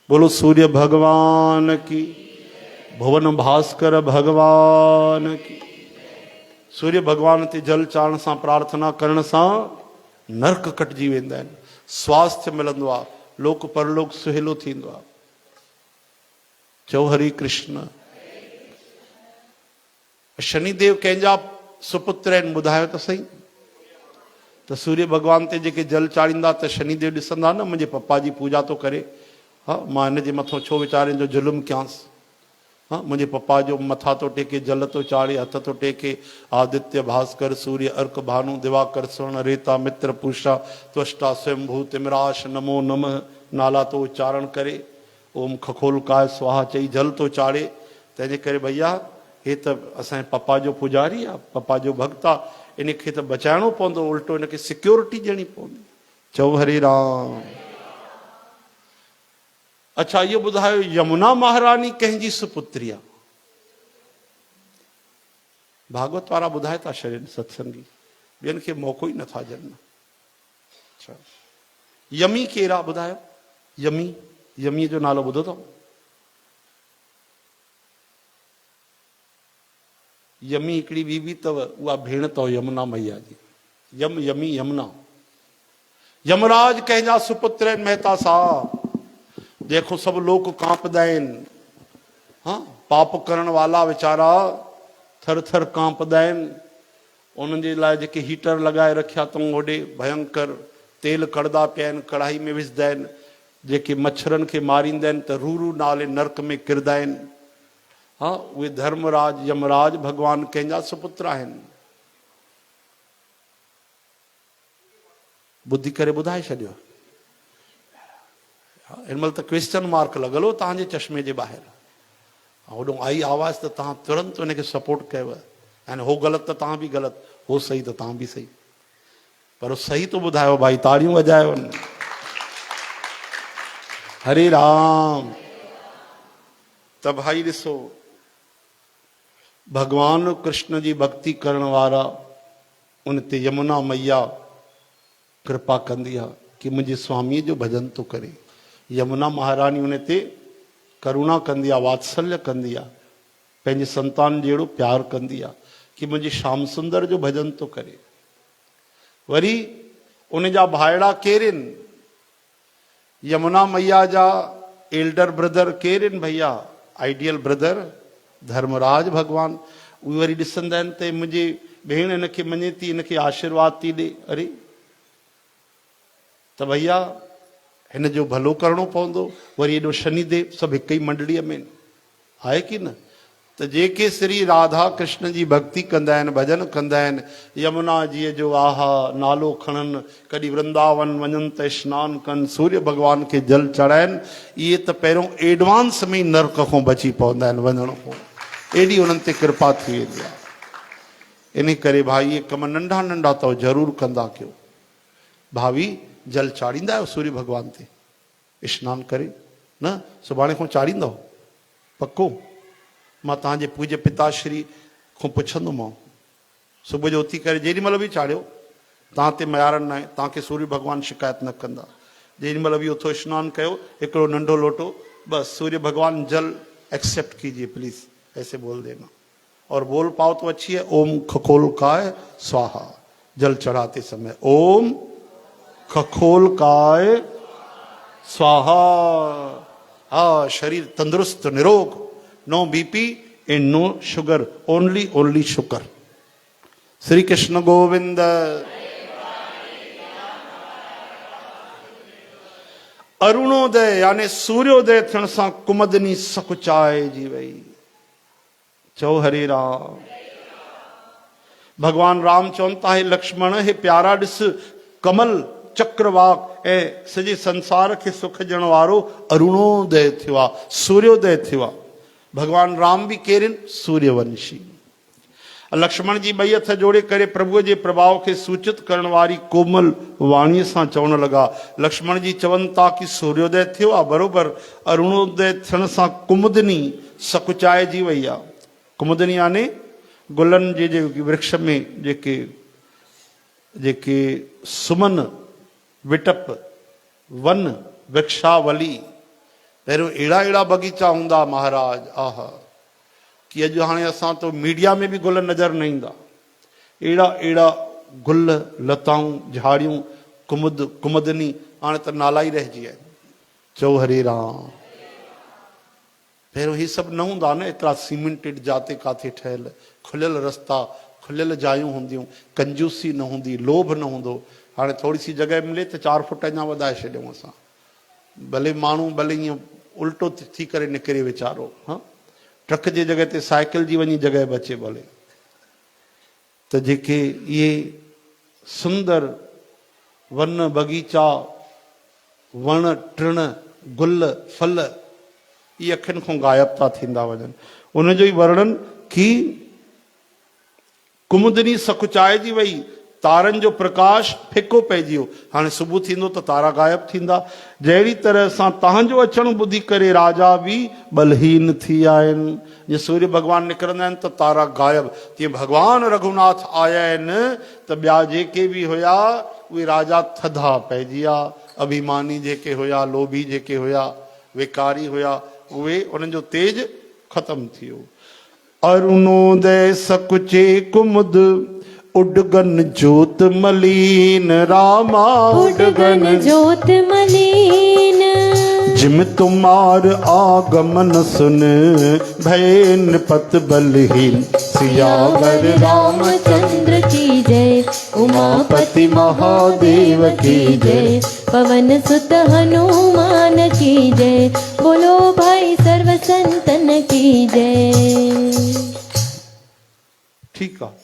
बोलो सूर्य भगवान की, भुवन भास्कर भगवान की। सूर्य भगवान ते जल चाढ़ण सां प्रार्थना करण सां नर्क कटिजी वेंदा आहिनि, स्वास्थ्य मिलंदो आहे, लोक परलोक सुहेलो थींदो आहे। चओ हरे कृष्ण। शनिदेव कंहिंजा सुपुत्र आहिनि ॿुधायो त सही? त सूर्य भगवान ते जेके जल चाढ़ींदा त शनिदेव ॾिसंदा न मुंहिंजे पप्पा जी पूजा थो करे, हा मां हिन जे मथां छो वीचारे जो जुल्म कयांसि। हाँ मुंहिंजे पप्पा जो मथा तो टेके, जल तो चाढ़े, हथ तो टेके। आदित्य भास्कर सूर्य अर्क भानु दिवाकर स्वर्ण रेता मित्र पूषा त्वष्टा स्वयंभू तिमराश नमो नमः नाला तो उच्चारण करे ओम खखोल काय स्वाहा चई जल तो चाढ़े। तंहिंजे करे भैया हे त असांजे पप्पा जो पुजारी आहे, पप्पा जो भक्त आहे, इन खे त बचाइणो पवंदो, उल्टो इनखे सिक्योरिटी ॾियणी पवंदी। चओ हरे राम। अच्छा इहो ॿुधायो यमुना महारानी कंहिंजी सुपुत्री आहे? भागवत वारा ॿुधाए था छॾनि सत्संगी, ॿियनि खे मौक़ो ई नथा ॾियनि। अच्छा यमी केरु आहे ॿुधायो? यमी, यमी जो नालो ॿुधो अथव? यमी हिकिड़ी ॿी बि अथव, उहा भेण अथव यमुना मैया जी। यम यमी यमुना। यमराज कंहिंजा सुपुत्र आहिनि मेहता साहब, देखो सब लोग कांपदा आहिनि। हाँ पाप करण वाला वीचारा थर थर कांपदा आहिनि। उन्हनि जे लाइ जेके हीटर लॻाए रखिया अथऊं होॾे भयंकर तेल कढ़ंदा पिया आहिनि, कढ़ाई में विझंदा आहिनि। जेके मच्छरनि खे मारींदा आहिनि त रूरू नाले नर्क में किरदा आहिनि। हाँ उहे धर्मराज यमराज भगवान कंहिंजा सुपुत्र आहिनि। ॿुधी करे ॿुधाए छॾियो। हिन महिल त क्वेश्चन मार्क लॻल हो तव्हांजे चश्मे जे ॿाहिरि। होॾो आई आवाज़ त तव्हां तुरंत उनखे सपोर्ट कयव। ऐं हो ग़लति त तव्हां बि ग़लति, हो सही त तव्हां बि सही। पर सही तो ॿुधायो भाई, ताड़ियूं वॼायो। हरे राम। त भाई ॾिसो भगवान कृष्ण जी भक्ति करण वारा उन ते यमुना मैया कृपा कंदी आहे कि मुंहिंजे स्वामीअ जो भजन थो करे। यमुना महारानी उन ते करुणा कंदी आहे, वात्सल्य कंदी आहे, पंहिंजे संतान जहिड़ो प्यार कंदी आहे कि मुंहिंजे श्याम सुंदर जो भजन थो करे। वरी उन जा भाइड़ा केर आहिनि? यमुना मैया जा एल्डर ब्रदर केर आहिनि भैया? आइडियल ब्रदर धर्मराज भगवान। उहे वरी ॾिसंदा आहिनि त मुंहिंजी भेण हिनखे मञे थी, हिनखे आशीर्वाद थी ॾे, अरे त भैया हिन जो भलो करिणो पवंदो। वरी एॾो शनिदेव, सभु हिक ई मंडलीअ में आहे की न? त जेके श्री राधा कृष्ण जी भक्ति कंदा आहिनि, भजन कंदा आहिनि, यमुना जीअ जो आहा नालो खणनि, कॾहिं वृंदावन वञनि त सनानु कनि, सूर्य भॻवान खे जल चढ़ाइनि, इहे त पहिरियों एडवांस में ई नर्क खां बची पवंदा आहिनि वञण खां। एॾी उन्हनि ते कृपा थी वेंदी आहे। इन करे भाई इहे कम नंढा नंढा अथव, ज़रूरु कंदा कयो। भावी जल चाढ़ींदा आहियो सूर्य भॻवान ते सनानु करे? न, सुभाणे खां चाढ़ींदव पको? मां तव्हांजे पूज्य पिताश्री खां पुछंदोमांव, सुबुह जो उथी करे जेॾी महिल बि चाढ़ियो, तव्हां ते मयारनि न आहे, तव्हांखे सूर्य भॻवानु शिकायत न कंदा। जेॾी महिल बि उथो सनानु कयो, हिकिड़ो नंढो लोटो, बस सूर्य भगवान जल एक्सेप्ट कीजिए प्लीज, ऐसे बोल देना। और बोल पाओ तो अच्छी है, ओम खखोलकाय स्वाहा। जल चढ़ाते समय ओम खखोलकाय स्वाहा। हाँ, शरीर तंदुरुस्त निरोग, no BP and no sugar, only sugar. Shri Krishna Govind. अरुणोदय यानी सूर्योदय थियण सां कुमदनी सकुचाए जी वई। चओ हरे राम। भगवान राम चवनि था, हे लक्ष्मण, हे प्यारा, ॾिस कमल चक्रवाक ऐं सॼे संसार खे सुख ॾियण वारो अरुणोदय थियो आहे, सूर्योदय थियो आहे। भगवान राम भी केरु आहिनि? सूर्यवंशी। लक्ष्मण जी ॿई हथ जोड़े करे प्रभुअ जे प्रभाव खे सूचित करण वारी कोमल वाणीअ सां चवण लॻा। लक्ष्मण जी चवनि था कि सूर्योदय थियो आहे, बरोबर। अरुणोदय थियण सां कुमुदनी सकुचाइजी वई आहे। कुमुदनी यानी गुलनि जे वृक्ष में जेके सुमन विटप वन वृक्षावली, पहिरियों अहिड़ा बगीचा हूंदा महाराज, आहा, कि अॼु हाणे असां तो मीडिया में भी गुल नज़र न ईंदा। अहिड़ा गुल लताऊं झाड़ियूं कुमुदनी हाणे त नाला ई रहिजी विया आहिनि। चओ हरे राम। पहिरियों ही सभु न हूंदा न, एतिरा सीमेंटेड जाते काथे ठहियल, खुलियल रस्ता, खुलियल जायूं हूंदियूं, कंजूसी न हूंदी, लोभ न हूंदो। हाणे थोड़ी सी जॻह मिले त 4 फुट अञा वधाए छॾियूं असां, भले माण्हू भले ईअं उल्टो थी करे निकिरे वीचारो, हाँ, ट्रक जी जॻह ते साइकिल जी वञी जॻह बचे भले। त जेके इहे सुंदर वन बगीचा, वण टिण, गुल फल, इहे अखियुनि खां गायब था थींदा वञनि। उनजो ई वर्णन कि कुमुदनी सकुचाइजी वई, तारनि जो प्रकाश फिको पइजी वियो। हाणे सुबुह थींदो त तारा गायब थींदा। जहिड़ी तरह सां तव्हांजो अचणु ॿुधी करे राजा बि बलहीन थी विया आहिनि। जीअं सूर्य भॻवान निकिरंदा आहिनि त तारा गायब, तीअं भॻवान रघुनाथ आया आहिनि त ॿिया जेके बि हुया उहे राजा थधा पइजी विया। अभिमानी जेके हुया, लोभी जेके हुया, विकारी हुया, उहे उन्हनि जो तेज ख़तम थी वियो। अरुणोदय सकुचे कुमुद, उडगन ज्योत मलीन रामा, उडगन ज्योत मलीन। जिम तुम्हार आगमन सुन, भय नृपत बलहीन। सियावर रामचंद्र की जय, उमापति महादेव की जय, पवन सुत हनुमान की जय, बोलो भाई सर्व संतन की जय। ठीक आहे,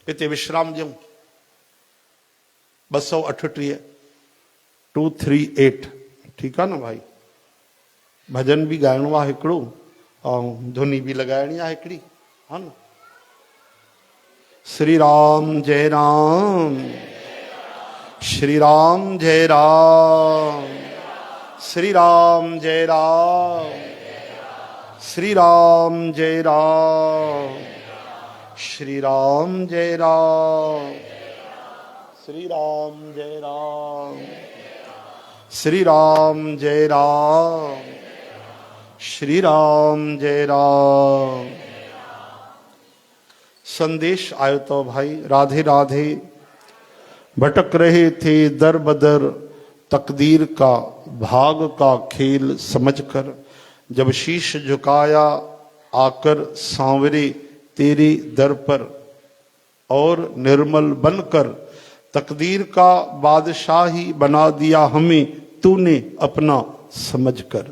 हिते विश्राम ॾियूं। 238 238, ठीकु आहे न भाई। भजन भी ॻाइणो आहे हिकिड़ो, ऐं धुनी भी लॻाइणी आहे हिकिड़ी, हा न। श्री राम जय राम, श्री राम जय राम, श्री राम जय राम, श्री राम जय राम, श्री राम जय राम, श्री राम जय राम, श्री राम जय राम, श्री राम जय राम। संदेश आयो तो भाई, राधे राधे। भटक रहे थे दर बदर, तकदीर का भाग का खेल समझकर। जब शीश झुकाया आकर सांवरे तेरे दर पर, और निर्मल बनकर तकदीर का बादशाही बना दिया हमें तूने अपना समझकर।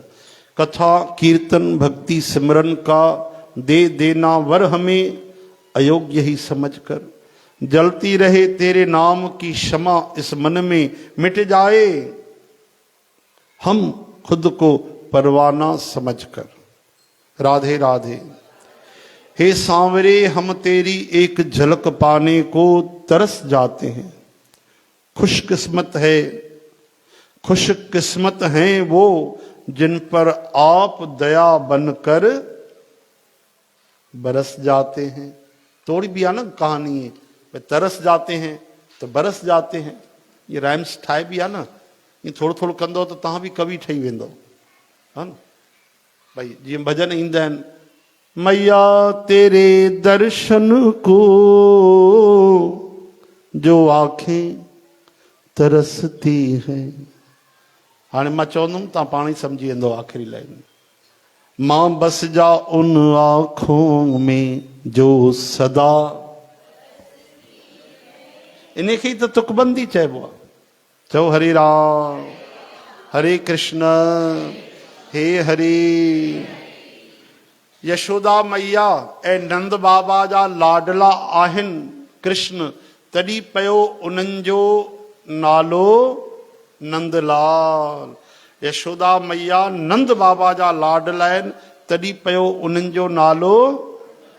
कथा कीर्तन भक्ति सिमरन का दे देना वर हमें अयोग्य ही समझकर। जलती रहे तेरे नाम की क्षमा इस मन में मिट जाए, हम खुद को परवाना समझकर। राधे राधे। हे सांवरे हम तेरी एक झलक पाने को तरस जाते हैं। खुशकिस्मत हैं वो जिन पर आप दया बनकर बरस जाते हैं। थोड़ी भी आना कहानी है, तरस जाते हैं तो बरस जाते हैं। ये राइम्स ठाहे भी आहे न, ये थोड़ो थोड़ो कंदो तो तव्हां बि कवि ठही वेंदो, हा न भाई। जीअं भजन ईंदा आहिनि, मैया तेरे दर्शन को जो आंखें तरसती है। हाणे मां चवंदुमि तव्हां पाण ई सम्झी वेंदो आख़िरी लाइन। मां बस जा उन आँखों में जो सदा, इन खे त तुकबंदी चइबो आहे। चओ हरे राम हरे कृष्ण हे हरे। यशोदा मैया ऐं नंद बाबा जा लाडला आहिनि कृष्ण, तॾहिं पियो उन्हनि जो नालो नंदलाल। यशोदा मैया नंद बाबा जा लाडला आहिनि, तॾहिं पियो उन्हनि जो नालो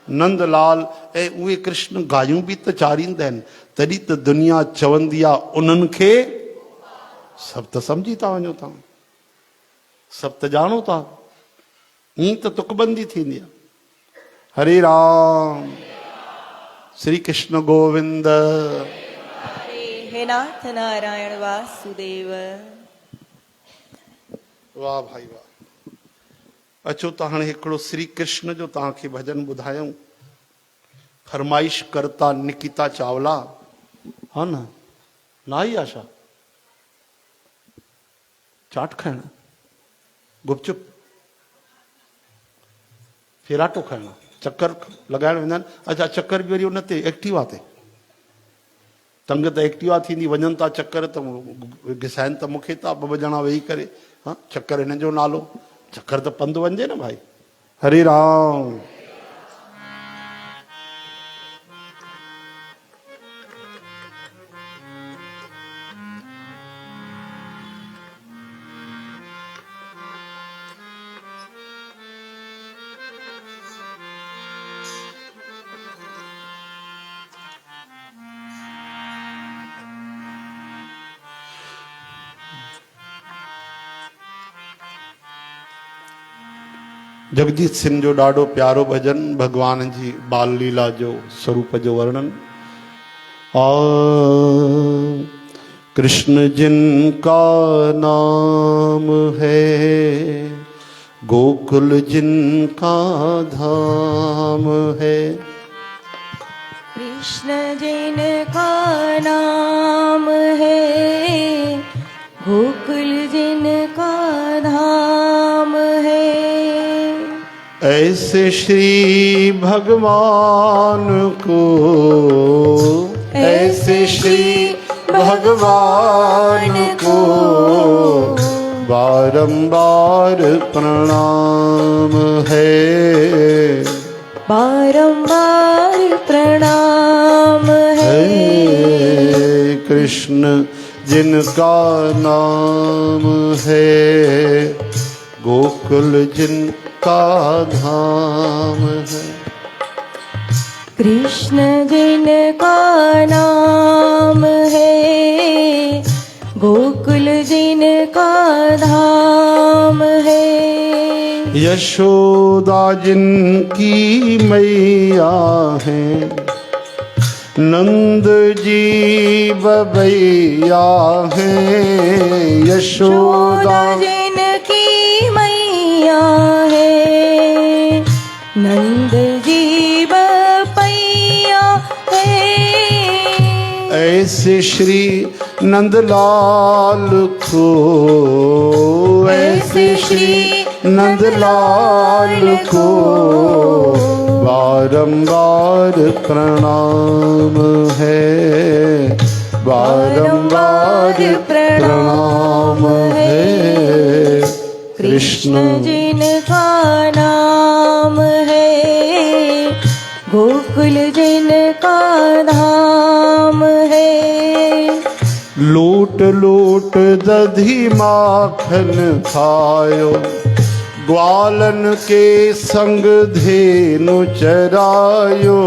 नंदलाल। ऐं उहे कृष्ण गायूं बि त चारींदा आहिनि, तॾहिं त दुनिया चवंदी आहे उन्हनि खे। सभु त सम्झी था वञो तव्हां, सभु त ॼाणो था, ईअं त तुकबंदी थींदी आहे। हरे राम श्री कृष्ण गोविंद। हे नाथ नारायण वासुदेव। वाह भाई वाह। अचो त हाणे हिकिड़ो श्री कृष्ण जो तव्हांखे भजन ॿुधायूं। फरमाइश करता निकिता चावला, हा न, ना आई आशा चाट खाइण, गुपचुप, फेराटो खाइणो, चक्कर लॻाइण वेंदा आहिनि। अच्छा चक्कर बि वरी उन ते एक्टिवा ते, तंग त एक्टिवा थींदी, वञनि था चक्कर त घिसाइनि त मूंखे था ॿ ॼणा वेही करे। हा चक्कर हिन जो नालो, चक्कर त पंधु वञिजे न भाई। हरे राम। जगजीत सिंह जो ॾाढो प्यारो भजन, भगवान जी बाल लीला जो स्वरूप जो वर्णन। कृष्ण जिनका नाम है, गोकुल जिनका धाम है। कृष्ण जिनका नाम है, गोकुल जिनका धाम है। ऐसे श्री भगवान को, ऐसे श्री भगवान को बारंबार प्रणाम है, बारंबार प्रणाम है। कृष्ण जिनका नाम है, गोकुल जिनका धाम है। कृष्ण जिनका नाम है, गोकुल जिनका धाम है। यशोदा जिनकी मैया है, नंद जी बबैया है। यशोदा जिनकी मैया है, नंद जी बबैया है। ऐसे ऐसे श्री नंदलाल को, ऐसे श्री नंदलाल को बारंबार प्रणाम है, बारंबार प्रणाम है। कृष्ण जिनका नाम है, गोकुल जिनका धाम है। लूट लूट दधी माखन खायो, ग्वालन के संग धेनु चरायो।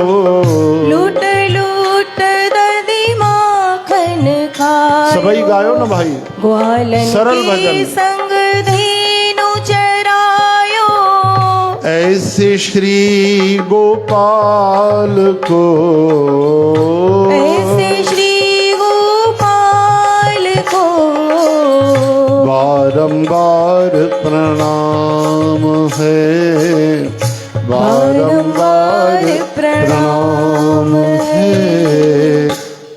लूट लूट दधी माखन खायो, सबई गायो ना भाई, ग्वालन सरल के भजन। संग धेनु चरायो। ऐसे श्री गोपाल को, ऐसे श्री गोपाल को बारंबार प्रणाम है, बारंबार प्रणाम है।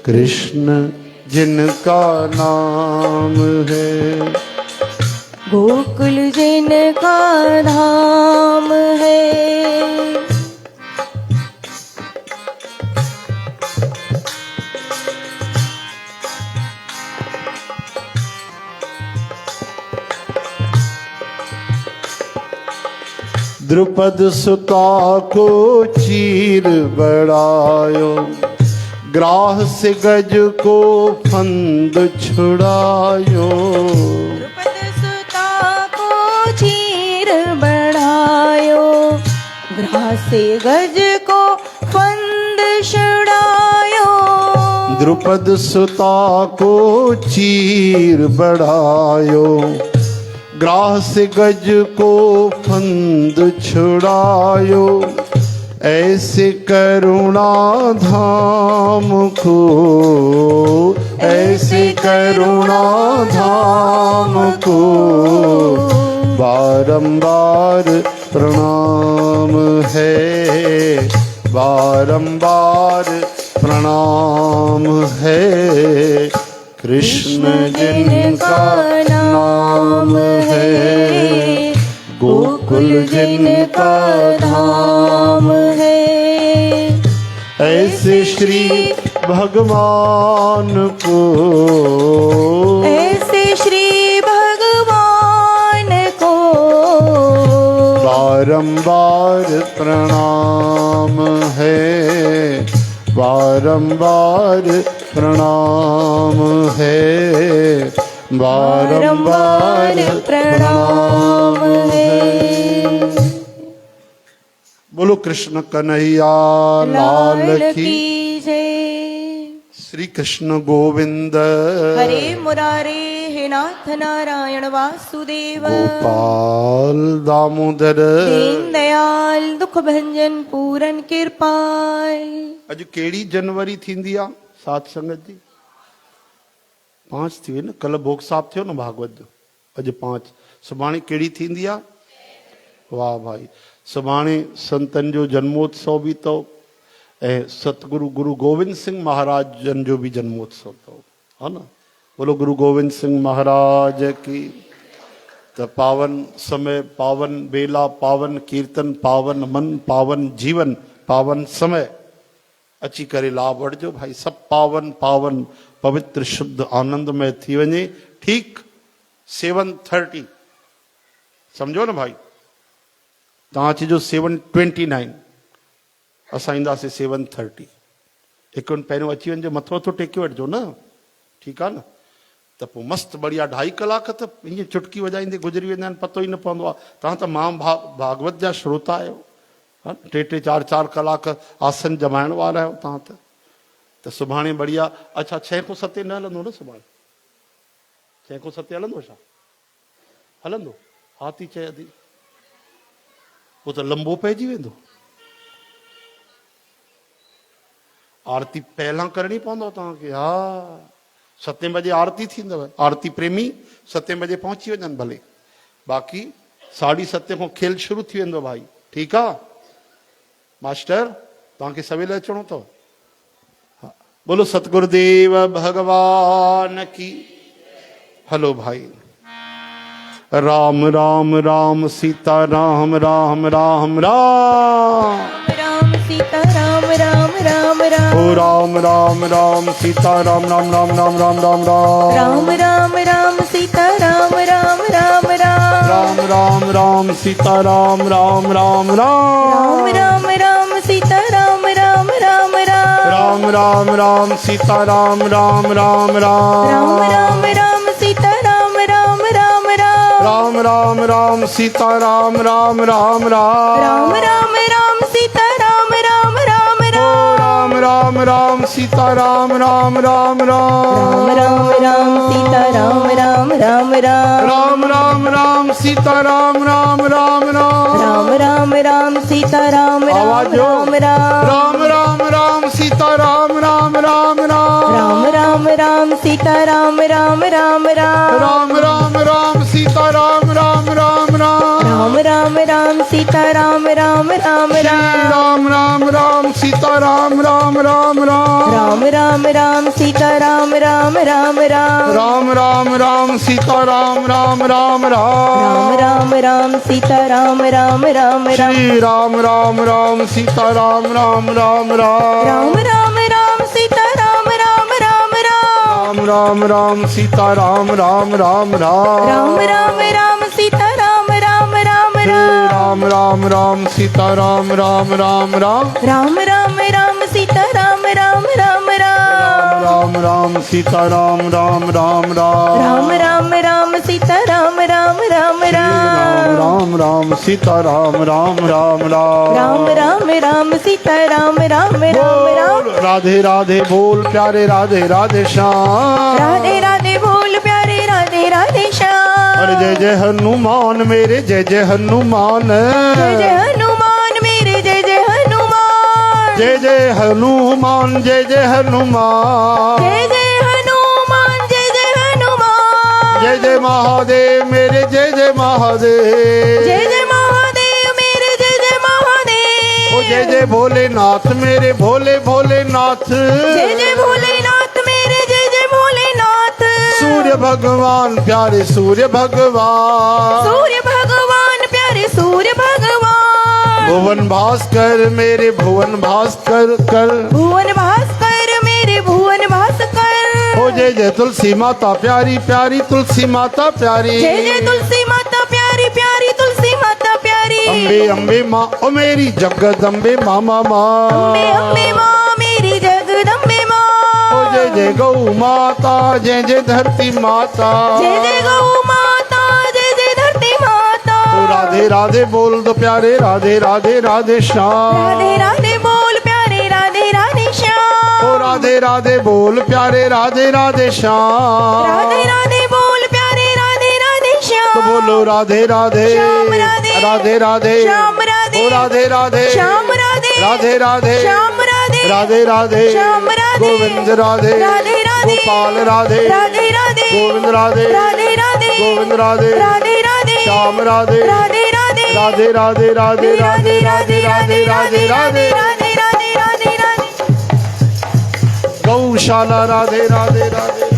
कृष्ण जिनका नाम है, गोकुल जिनका धाम है। द्रुपद सुता को चीर बढ़ायो, ग्राह से गज को फंद छुड़ायो। द्रुपद सुता को चीर बढ़ायो, ग्राह से गज को फंद छुड़ायो। द्रुपद सुता को चीर बढ़ायो, ग्राह से गज को फंद छुड़ायो। ऐसे करुणा धाम को, ऐसे करुणा धाम को बारंबार प्रणाम है, बारंबार प्रणाम है। कृष्ण जिनका नाम है, गोकुल जिनका धाम है। ऐसे श्री भगवान को, ऐसे श्री भगवान को बारंबार प्रणाम है, बारंबार प्रणाम है, बारंबार प्रणाम है। बोलो कृष्ण कन्हैया लाल की जय। श्री कृष्ण गोविंद हरे मुरारे हे नाथ नारायण वासुदेव। गोपाल दामोदर दीन दयाल दुख भंजन पूरन कृपाल। अज केड़ी जनवरी थींदी आ साथ संगत जी? 5 थी न, कल भोग साहब थियो न भागवत जो, अज 5। सुभाणे केड़ी थींदी आ? वाह भाई, सुभाणे संतन जो जन्मोत्सव भी तो, ऐं सतगुरु गुरु गोविंद सिंह महाराज जन जो भी जन्मोत्सव तो, है ना? बोलो गुरु गोविंद सिंह महाराज की। तो पावन समय, पावन बेला, पावन कीर्तन, पावन मन, पावन जीवन, पावन समय अची करे लाभ वठिजो भाई। सब पावन पावन पवित्र शुद्ध आनंदमय थी वञे। ठीक 7:30 समझो न भाई, तव्हां अचिजो 7:29, असां ईंदासीं 7:30। 1 मिंट पहिरियों अची वञिजो, मथो मथो टेके वठिजो न, ठीकु आहे न? त पोइ मस्तु बढ़िया 2.5 कलाक त ईअं चुटकी वॼाईंदे गुज़री वेंदा आहिनि, पतो ई न पवंदो आहे। तव्हां त भागवत जा श्रोता आहियो, 3-3, 4-4 कलाक आसन जमाइण वारा आहियो तव्हां त सुभाणे बढ़िया। अच्छा 6 खां 7 न हलंदो न सुभाणे? 6 खां 7 हलंदो छा? हलंदो? हा थी चए अदी, पोइ त लंबो पइजी वेंदो। आरती पहिलां करणी पवंदव तव्हांखे। हा 7 बजे आरती थींदव। आरती प्रेमी 7 बजे पहुची वञनि भले, बाक़ी 7:30 खां खेल शुरू थी वेंदो भाई। ठीकु आहे मास्टर, तव्हांखे सवेल अचिणो अथव? बोलो सतगुरुदेव भगवान की। हेलो भाई। राम राम राम सीता राम राम राम राम राम सीता राम राम राम राम ओ राम राम राम सीता राम राम राम राम राम राम राम राम राम सीता राम राम राम राम राम राम राम सीता राम राम राम राम राम राम सीता राम राम राम राम राम राम राम सीता राम राम राम राम राम राम सीता राम राम राम राम राम राम सीता राम राम राम राम राम राम सीता राम राम राम राम राम राम सीता राम राम राम राम राम राम सीता राम राम राम राम राम राम सीता राम राम राम राम राम राम सीता राम आवाज राम दो। राम राम राम राम सीता राम राम राम राम राम राम सीता राम राम राम राम राम राम सीता राम राम राम राम राम राम सीता राम राम राम राम राम राम सीता राम राम राम राम राम राम सीता राम राम राम राम राम राम सीता राम राम राम राम राम राम सीता राम राम राम श्री राम राम राम सीता राम राम राम राम राम राम सीता राम राम राम राम राम सीता राम राम राम राम राम राम सीता राम राम राम राम राम राम सीता राम राम राम राम राम राम सीता राम राम राम राम राम सीता राम राम राम राम राम राम सीता राम राम राम राम राम सीता राम राम राम राम राम राम सीता राम राम राम राधे राधे बोल प्यारे राधे राधे श्याम राधे राधे बोल प्यारे राधे राधे श्याम अरे जय जय हनुमान मेरे जय जय हनुमान जय जय हनुमान मेरे जय जय हनुमान जय जय हनुमान जय जय हनुमान जय जय हनुमान जय जय हनुमान जय जय महादेव मेरे जय जय महादेव जय जय महादेव मेरे जय जय महादेव ओ जय जय भोलेनाथ मेरे भोले भोलेनाथ जय जय भोलेनाथ मेरे जय जय भोलेनाथ सूर्य भगवान प्यारे सूर्य भगवान सूर्य भगवान प्यारे सूर्य भगवान भुवन भास्कर मेरे भुवन भास्कर कर भुवन भास्कर मेरे भुवन भास्कर ओ जय जय तुलसी माता प्यारी प्यारी तुलसी माता प्यारी जय जय तुलसी माता प्यारी प्यारी तुलसी माता प्यारी अम्बे अम्बे माँ ओ मेरी जगदम्बे मामा अम्बे अम्बे माँ मेरी जगदम्बे माँ ओ जय जय गौ माता जय जय धरती माता जय जय गौ माता जय जय धरती माता ओ राधे राधे बोल दो प्यारे राधे राधे राधे श्याम राधे राधे बोल प्यारे राधे राधे श्याम ओ राधे राधे बोल प्यारे राधे राधे श्याम राधे राधे बोल प्यारे राधे राधे श्याम तो बोलो राधे राधे श्याम राधे राधे राधे श्याम राधे ओ राधे राधे श्याम राधे राधे राधे श्याम राधे राधे राधे श्याम राधे गोविंद राधे राधे राधे गोपाल राधे राधे राधे गोविंद राधे राधे राधे गोविंद राधे राधे राधे श्याम राधे राधे राधे राधे राधे राधे राधे राधे राधे राधे राधे राधे राधे राधे राधे गौशाला राधे राधे राधे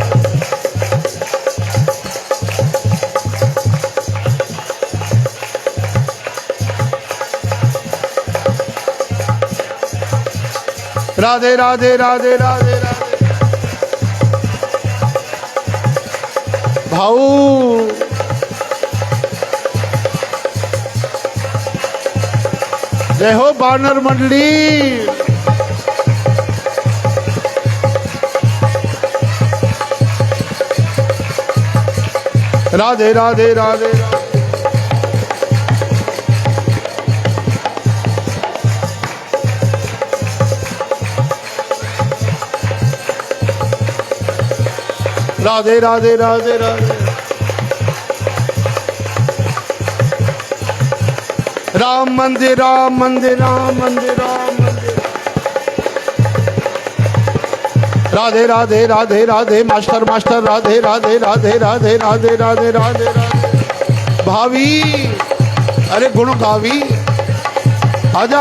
राधे राधे राधे राधे राधे भाऊ जय हो बानर मंडली राधे राधे राधे राधे राधे राधे राधे राम मंदिर राम मंदिर राम मंदिर राम मंदिर राधे राधे राधे राधे मास्टर मास्टर राधे राधे राधे राधे राधे राधे राधे राधे भावी अरे गुण गावी आजा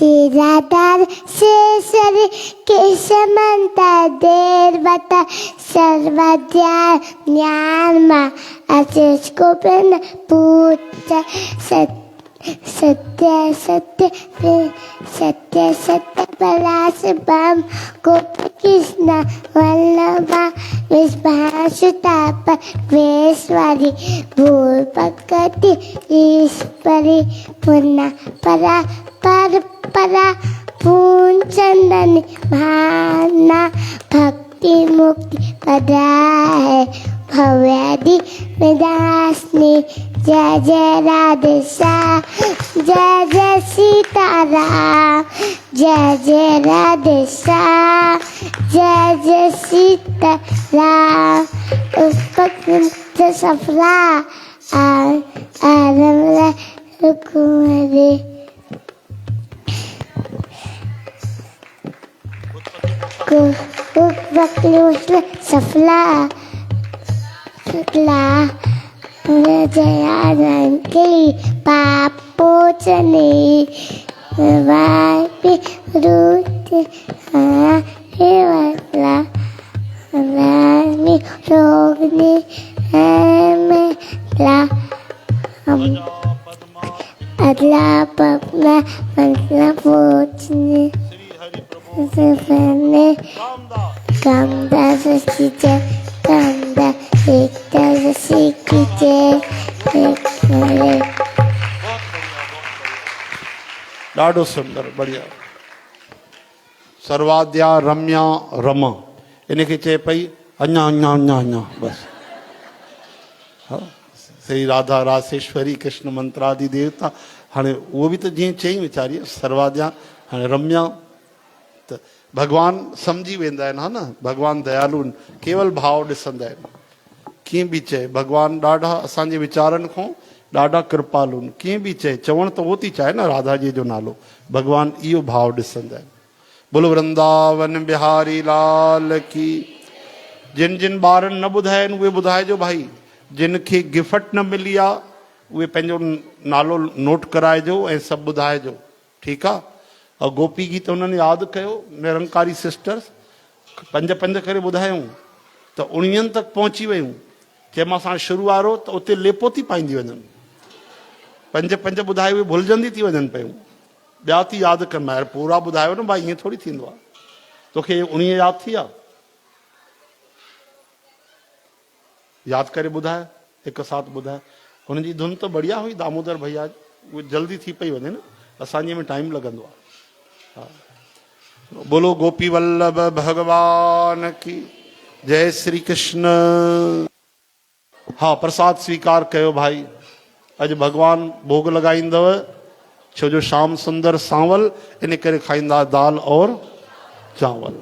शिराधार शेषरी केशमंता देर बता सर्वज्ञान ज्ञान मा आशीष को प्रण पूजा सत्य सत्य सत्य सत्य पलाश बम गोप कृष्ण वल्लभा विश्वासुता परमेश्वरी भूल भगति ईश्वरी पुन्ना परा पर परा पूर्ण चंदन भावना भक्ति मुक्ति पदा है भव्यादि वेदासनी जय जय राधे श्याम जय जय सीताराम जय जय राधे श्याम जय जय सीताराम उपकृत सफला आरम्भ कुमारी सफला सफला जयानंद की पापोचने वापी रूट हे वाला रामी रोगनी मेला अदला पपना मंत्रा पोचने सफने कामदास सीचे कामदा एकता सीखे ॾाढो सुंदर बढ़िया सर्वाद्या रम्या रम इनखे चए पई अञा अञा अञा अञा बसि हाँ श्री राधा रासेश्वरी कृष्ण मंत्रादि देवता हाणे उहो बि त जीअं चई वीचारी सर्वाद्या हाणे रम्या त भगवान सम्झी वेंदा आहिनि हा न भगवान दयालु आहिनि केवल भाव ॾिसंदा आहिनि कीअं बि चए भगवान ॾाढा असांजे वीचारनि खां ॾाढा कृपालु आहिनि कीअं बि चए चवणु त उहो थी चाहे न राधा जी जो नालो भगवान इहो भाव ॾिसंदा आहिनि बोलो वृंदावन बिहारी लाल की जिन जिन ॿारनि न ॿुधाया आहिनि उहे ॿुधाइजो भाई जिन खे गिफ्ट न मिली आहे उहे पंहिंजो नालो नोट कराइजो ऐं सभु ॿुधाइजो ठीकु आहे और गोपी गीत उन्हनि यादि कयो निरंकारी सिस्टर्स पंज पंज करे ॿुधायूं त 19 तक पहुची वियूं जंहिंमां असां शुरू वारो त उते लेपो थी पाईंदी वञनि पंज पंज ॿुधाए उहे भुलिजंदी थी वञनि पियूं ॿिया थी यादि कर मायर पूरा ॿुधायो न भाई ईअं थोरी थींदो आहे तोखे 19 यादि थी आहे यादि करे ॿुधाए हिकु साथ ॿुधाए हुनजी धुन त बढ़िया हुई दामोदर भैया उहे जल्दी थी पई वञे न असांजे में टाइम लॻंदो आहे हा बोलो गोपी वल्लभ भगवान की जय श्री कृष्ण हाँ प्रसाद स्वीकार कयो भाई अॼु भगवान भोग लॻाईंदव छो जो श्याम सुंदर सांवल इन करे खाईंदा दाल और चावल